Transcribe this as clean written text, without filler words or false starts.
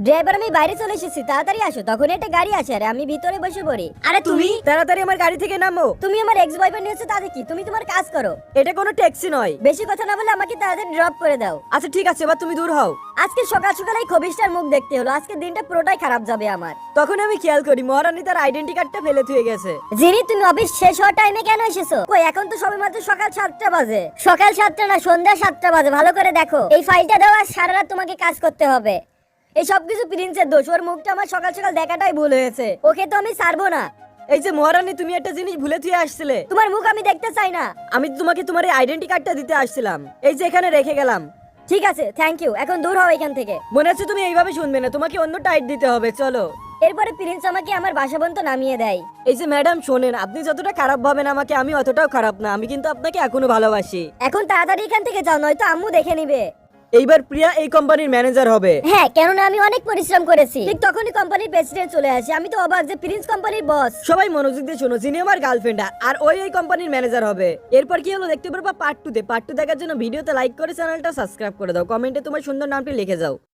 Driver আমি বাইরে চলে এসেছি, তাড়াতাড়ি আসো। তখন একটা গাড়ি আসে আর আমি ভিতরে বসে পড়ি। আরে তুমি তাড়াতাড়ি আমার গাড়ি থেকে নামো। তুমি আমার এক্স বয়ফ্রেন্ড হচ্ছে, তাতে কি? তুমি তোমার কাজ করো। এটা কোনো ট্যাক্সি নয়। বেশি কথা না বলে আমাকে তাড়াতাড়ি ড্রপ করে দাও। আচ্ছা ঠিক আছে, এবার তুমি দূর হও। আজকে সকাল সকাল এই খবিশটার মুখ দেখতে হলো। আজকে দিনটা পুরোটাই খারাপ যাবে আমার। তখন আমি খেয়াল করি মহারানী তার আইডেন্টি কার্ডটা ফেলে থুয়ে গেছে। জিনি, তুমি অফিস শেষ হওয়ার টাইমে কেন এসেছো? কই, এখন তো সবেমাত্র সকাল 7টা বাজে। সকাল 7টা না, সন্ধ্যা 7টা বাজে। ভালো করে দেখো। এই ফাইলটা দাও আর সারা রাত তোমাকে কাজ করতে হবে। এই সবকিছু প্রিন্সের দোষ। ওর মুখটা আমার সকাল সকাল দেখাটাই ভুল হয়েছে। ওকে তো আমি ছাড়বো না। এই যে মহারানী, তুমি একটা জিনিস ভুলে থুয়ে আসছিলে। তোমার মুখ আমি দেখতে চাই না। আমি তো তোমাকে তোমার এই আইডেন্টি কার্ডটা দিতে আসছিলাম, এই যে এখানে রেখে গেলাম। ঠিক আছে, থ্যাংক ইউ। এখন দূর হও এখান থেকে। মনে হচ্ছে তুমি এইভাবে শুনবে না, তোমাকে অন্য টাইট দিতে হবে। চলো। এরপরে প্রিন্স আমাকে আমার বাসা পর্যন্ত নামিয়ে দেয়। এই যে ম্যাডাম শোনেন, আপনি যতটা খারাপ ভাবেন আমাকে, আমি অতটাও খারাপ না। আমি কিন্তু আপনাকে এখনো ভালোবাসি। এখন তাড়াতাড়ি এখান থেকে যাও, নয়তো আম্মু দেখে নিবে। এইবার প্রিয়া এই কোম্পানির ম্যানেজার হবে। হ্যাঁ, কেননা আমি অনেক পরিশ্রম করেছি। ঠিক তখনই কোম্পানির প্রেসিডেন্ট চলে আসে। আমি তো অবাক যে প্রিন্স কোম্পানির বস। সবাই মনোযোগ দিয়ে শোনো, যিনি আমার গার্লফ্রেন্ড আর ওই এই কোম্পানির ম্যানেজার হবে। এরপর কি হলো দেখতে পারবা পার্ট 2 তে। পার্ট 2 দেখার জন্য ভিডিওতে লাইক করে চ্যানেলটা সাবস্ক্রাইব করে দাও, কমেন্টে তোমার সুন্দর নামটি লিখে যাও।